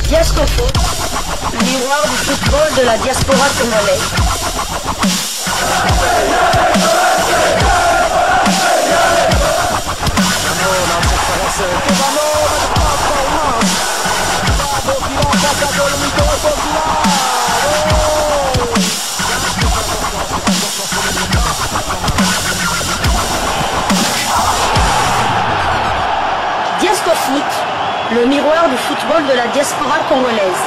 Diascofoot, miroir du football de la diaspora congolaise. Diascofoot, le miroir du football de la diaspora congolaise.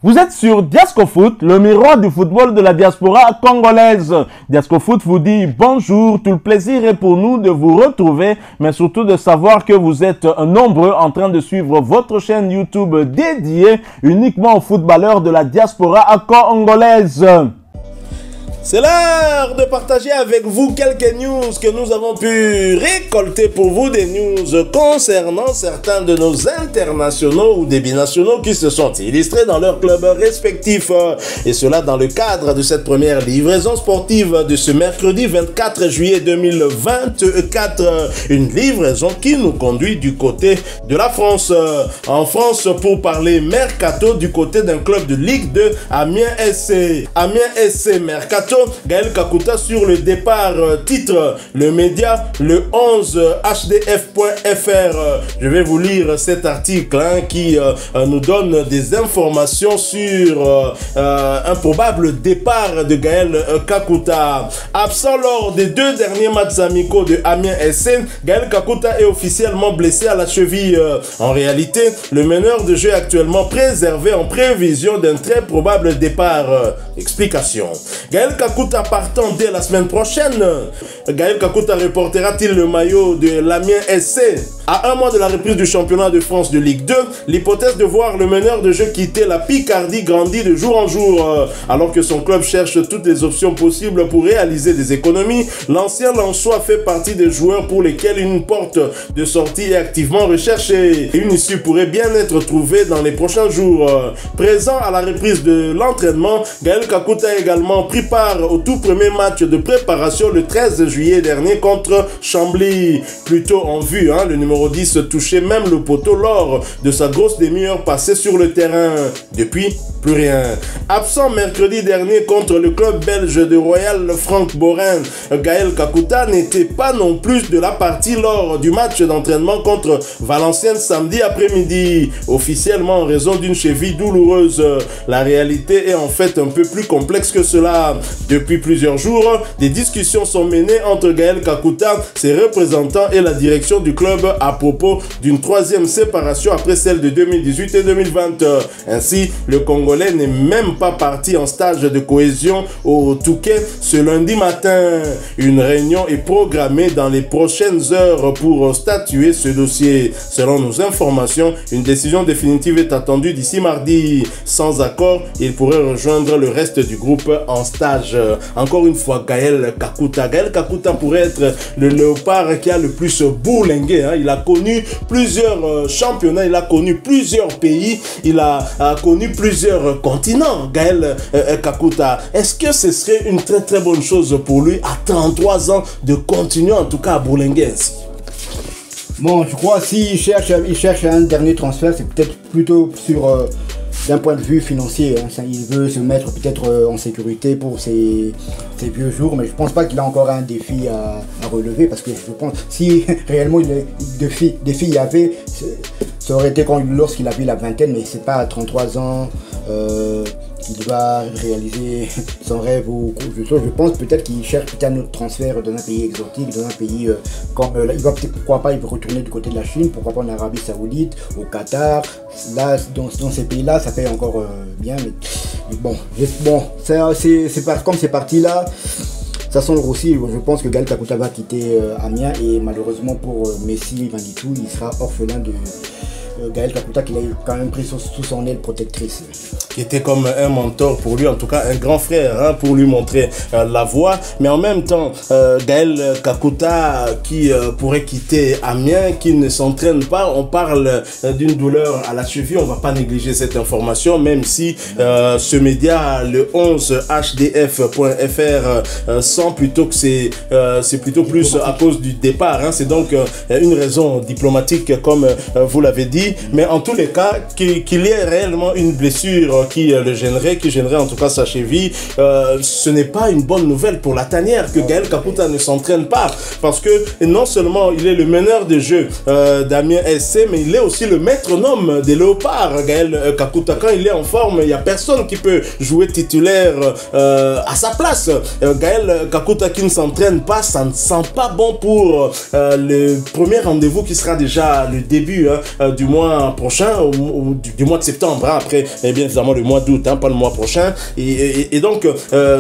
Vous êtes sur Diascofoot, le miroir du football de la diaspora congolaise. Diascofoot vous dit bonjour, tout le plaisir est pour nous de vous retrouver, mais surtout de savoir que vous êtes nombreux en train de suivre votre chaîne YouTube dédiée uniquement aux footballeurs de la diaspora congolaise. C'est l'heure de partager avec vous quelques news que nous avons pu récolter pour vous, des news concernant certains de nos internationaux ou des binationaux qui se sont illustrés dans leurs clubs respectifs. Et cela dans le cadre de cette première livraison sportive de ce mercredi 24 juillet 2024. Une livraison qui nous conduit du côté de la France. En France, pour parler mercato du côté d'un club de Ligue 2, Amiens SC. Amiens SC Mercato. Gaël Kakuta sur le départ, titre le média le 11 hdf.fr. Je vais vous lire cet article qui nous donne des informations sur un probable départ de Gaël Kakuta. Absent lors des 2 derniers matchs amicaux de Amiens SC, Gaël Kakuta est officiellement blessé à la cheville. En réalité, le meneur de jeu est actuellement préservé en prévision d'un très probable départ. Explication. Gaël Kakuta partant dès la semaine prochaine. Gaël Kakuta reportera-t-il le maillot de l'Amiens SC? À un mois de la reprise du championnat de France de Ligue 2, l'hypothèse de voir le meneur de jeu quitter la Picardie grandit de jour en jour. Alors que son club cherche toutes les options possibles pour réaliser des économies, l'ancien Lensois fait partie des joueurs pour lesquels une porte de sortie est activement recherchée. Une issue pourrait bien être trouvée dans les prochains jours. Présent à la reprise de l'entraînement, Gaël Kakuta a également pris part au tout premier match de préparation le 13 juillet dernier contre Chambly. Plutôt en vue, le numéro 10 touchait même le poteau lors de sa grosse demi-heure passée sur le terrain. Depuis, plus rien. Absent mercredi dernier contre le club belge de Royal Frank Borin, Gaël Kakuta n'était pas non plus de la partie lors du match d'entraînement contre Valenciennes samedi après-midi, officiellement en raison d'une cheville douloureuse. La réalité est en fait un peu plus complexe que cela. Depuis plusieurs jours, des discussions sont menées entre Gaël Kakuta, ses représentants et la direction du club à propos d'une 3e séparation après celle de 2018 et 2020. Ainsi, le Congolais n'est même pas parti en stage de cohésion au Touquet ce lundi matin. Une réunion est programmée dans les prochaines heures pour statuer ce dossier. Selon nos informations, une décision définitive est attendue d'ici mardi. Sans accord, il pourrait rejoindre le reste du groupe en stage. Encore une fois, Gaël Kakuta. Gaël Kakuta pourrait être le léopard qui a le plus bourlingué. Il a connu plusieurs championnats, il a connu plusieurs pays, il a connu plusieurs continents. Gaël Kakuta, est-ce que ce serait une très bonne chose pour lui à 33 ans de continuer en tout cas à bourlinguer ainsi? Bon, je crois s'il cherche un dernier transfert, c'est peut-être plutôt sur d'un point de vue financier. Il veut se mettre peut-être en sécurité pour ses vieux jours, mais je pense pas qu'il a encore un défi à relever, parce que je pense si réellement défi il y avait, ça aurait été lorsqu'il avait la vingtaine, mais c'est pas à 33 ans qu'il va réaliser son rêve ou quelque chose. Je pense peut-être qu'il cherche peut-être un autre transfert dans un pays exotique, dans un pays comme il va peut-être, pourquoi pas, il veut retourner du côté de la Chine, pourquoi pas en Arabie Saoudite, au Qatar. Là, dans ces pays-là, ça paye encore bien, mais bon, comme c'est parti là, ça sent le roussi. Je pense que Gaël Kakuta va quitter Amiens, et malheureusement pour Messi Manitou, il sera orphelin de Gaël Kakuta, qu'il a quand même pris sous son aile protectrice. qui était comme un mentor pour lui, en tout cas un grand frère, hein, pour lui montrer la voie. Mais en même temps, Gaël Kakuta qui pourrait quitter Amiens, qui ne s'entraîne pas. On parle d'une douleur à la cheville. On va pas négliger cette information, même si ce média, le 11hdf.fr, sent plutôt que c'est plutôt plus à cause du départ. Hein. C'est donc une raison diplomatique, comme vous l'avez dit. Mais en tous les cas, qu'il y ait réellement une blessure qui gênerait en tout cas sa cheville, ce n'est pas une bonne nouvelle pour la tanière que Gaël Kakuta ne s'entraîne pas, parce que non seulement il est le meneur de jeu d'Amiens SC, mais il est aussi le maître-nome des Léopards. Gaël Kakuta, quand il est en forme, il n'y a personne qui peut jouer titulaire à sa place. Gaël Kakuta qui ne s'entraîne pas, ça ne sent pas bon pour le premier rendez-vous qui sera déjà le début du mois prochain, ou du mois de septembre, hein, après bien évidemment le mois d'août, hein, pas le mois prochain. Et donc,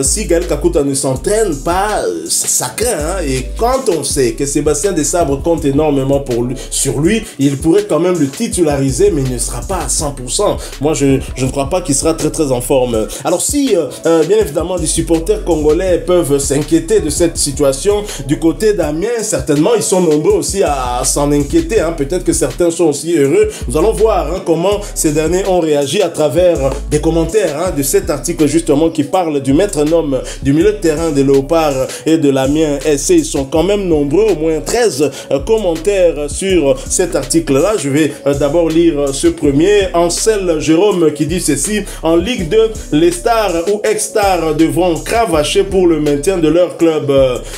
si Gaël Kakuta ne s'entraîne pas, ça craint. Hein, et quand on sait que Sébastien Desabre compte énormément sur lui, il pourrait quand même le titulariser, mais il ne sera pas à 100%. Moi, je ne crois pas qu'il sera très en forme. Alors si, bien évidemment, des supporters congolais peuvent s'inquiéter de cette situation, du côté d'Amiens, certainement, ils sont nombreux aussi à s'en inquiéter. Hein. Peut-être que certains sont aussi heureux. Nous allons voir hein, comment ces derniers ont réagi à travers des commentaires hein, de cet article justement qui parle du maître-nome du milieu de terrain des Léopards et de l'Amiens SC. Ils sont quand même nombreux, au moins 13 commentaires sur cet article-là. Je vais d'abord lire ce premier. Ansel Jérôme qui dit ceci: en Ligue 2, les stars ou ex-stars devront cravacher pour le maintien de leur club.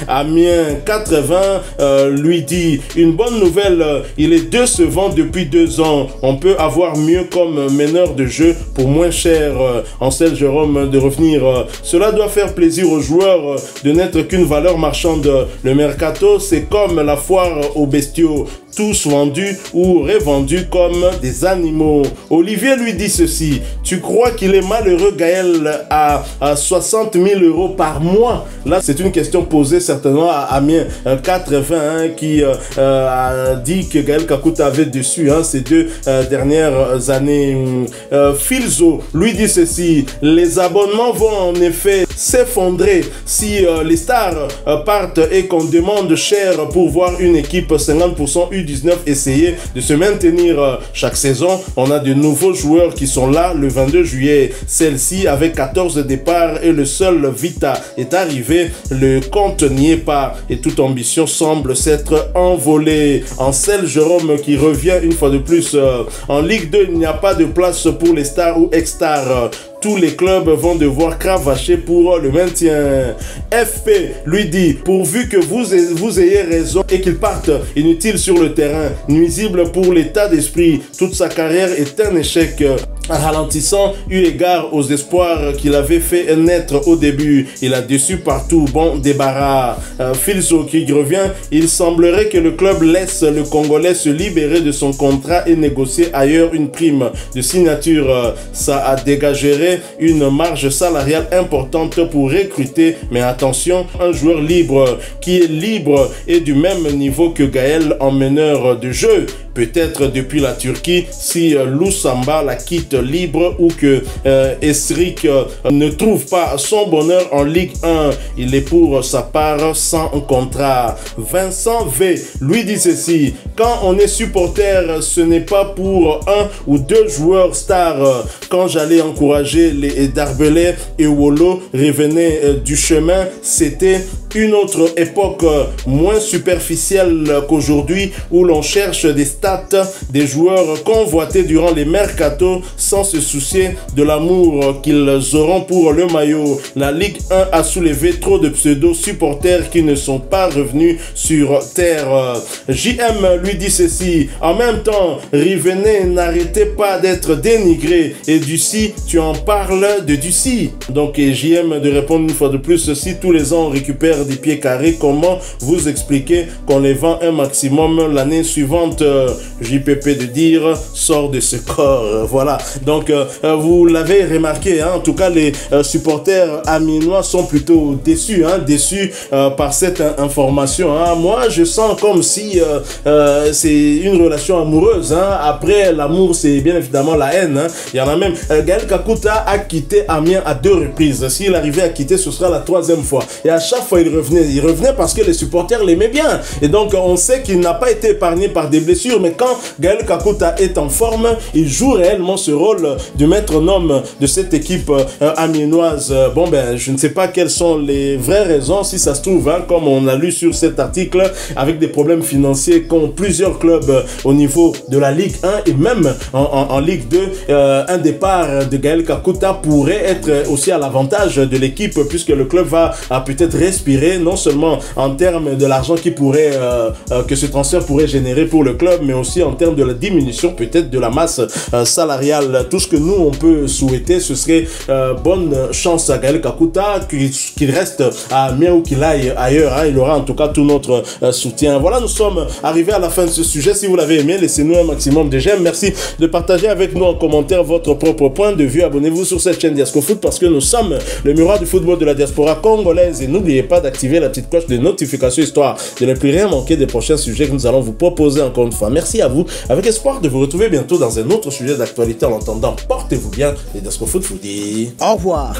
Amiens 80 lui dit: une bonne nouvelle, il est décevant depuis 2 ans. On peut avoir mieux comme meneur de jeu pour moins cher. Ansel Jérôme de revenir. Cela doit faire plaisir aux joueurs de n'être qu'une valeur marchande. Le mercato, c'est comme la foire aux bestiaux. Tous vendus ou revendus comme des animaux. Olivier lui dit ceci: tu crois qu'il est malheureux, Gaël, à 60 000 € par mois? Là, c'est une question posée certainement à Amiens 80 qui a dit que Gaël Kakuta avait dessus hein, ces 2 dernières années. Filzo lui dit ceci: les abonnements vont en effet s'effondrer si les stars partent et qu'on demande cher pour voir une équipe 50% U19 essayer de se maintenir chaque saison. On a de nouveaux joueurs qui sont là le 22 juillet. Celle-ci avec 14 départs et le seul Vita est arrivé. Le compte n'y est pas et toute ambition semble s'être envolée. Ansel Jérôme qui revient une fois de plus. En Ligue 2, il n'y a pas de place pour les stars ou ex-stars. Tous les clubs vont devoir cravacher pour le maintien. FP lui dit: pourvu que vous ayez raison et qu'il parte inutile sur le terrain, nuisible pour l'état d'esprit, toute sa carrière est un échec. Ralentissant eu égard aux espoirs qu'il avait fait naître au début. Il a déçu partout. Bon débarras. Filso qui revient: il semblerait que le club laisse le Congolais se libérer de son contrat et négocier ailleurs une prime de signature. Ça dégagerait une marge salariale importante pour recruter. Mais attention, un joueur libre qui est libre et du même niveau que Gaël en meneur de jeu. Peut-être depuis la Turquie, si Loussamba la quitte libre ou que Esric ne trouve pas son bonheur en Ligue 1. Il est pour sa part sans contrat. Vincent V lui dit ceci: quand on est supporter, ce n'est pas pour 1 ou 2 joueurs stars. Quand j'allais encourager les Darbelay et Wolo revenaient du chemin, c'était une autre époque moins superficielle qu'aujourd'hui où l'on cherche des stats, des joueurs convoités durant les mercatos sans se soucier de l'amour qu'ils auront pour le maillot. La Ligue 1 a soulevé trop de pseudo-supporters qui ne sont pas revenus sur terre. JM lui dit ceci: en même temps, Rivenet, n'arrêtez pas d'être dénigré et Ducy, tu en parles de Ducy. Donc JM de répondre une fois de plus: si tous les ans on récupère faire des pieds carrés. Comment vous expliquez qu'on les vend un maximum l'année suivante? JPP de dire sort de ce corps. Voilà, donc vous l'avez remarqué, hein, en tout cas les supporters aminois sont plutôt déçus, hein, déçus par cette information, hein. Moi je sens comme si c'est une relation amoureuse, hein. Après l'amour c'est bien évidemment la haine, hein. Il y en a même Gaël Kakuta a quitté Amiens à 2 reprises. S'il arrivait à quitter, ce sera la 3e fois, et à chaque fois il revenait parce que les supporters l'aimaient bien, et donc on sait qu'il n'a pas été épargné par des blessures, mais quand Gaël Kakuta est en forme, il joue réellement ce rôle de maître-homme de cette équipe amiénoise. Bon ben je ne sais pas quelles sont les vraies raisons, si ça se trouve, hein, comme on a lu sur cet article, avec des problèmes financiers qu'ont plusieurs clubs au niveau de la Ligue 1 et même en Ligue 2, un départ de Gaël Kakuta pourrait être aussi à l'avantage de l'équipe, puisque le club va peut-être respirer, non seulement en termes de l'argent qui pourrait que ce transfert pourrait générer pour le club, mais aussi en termes de la diminution peut-être de la masse salariale. Tout ce que nous on peut souhaiter, ce serait bonne chance à Gaël Kakuta, qu'il reste à Amiens ou qu'il aille ailleurs, hein. Il aura en tout cas tout notre soutien. Voilà, nous sommes arrivés à la fin de ce sujet. Si vous l'avez aimé, laissez-nous un maximum de j'aime. Merci de partager avec nous en commentaire votre propre point de vue. Abonnez-vous sur cette chaîne Diasco Foot, parce que nous sommes le miroir du football de la diaspora congolaise, et n'oubliez pas d'activer la petite cloche de notification, histoire de ne plus rien manquer des prochains sujets que nous allons vous proposer encore une fois. Merci à vous, avec espoir de vous retrouver bientôt dans un autre sujet d'actualité. En attendant, portez-vous bien, et Diasco Foot vous dit au revoir.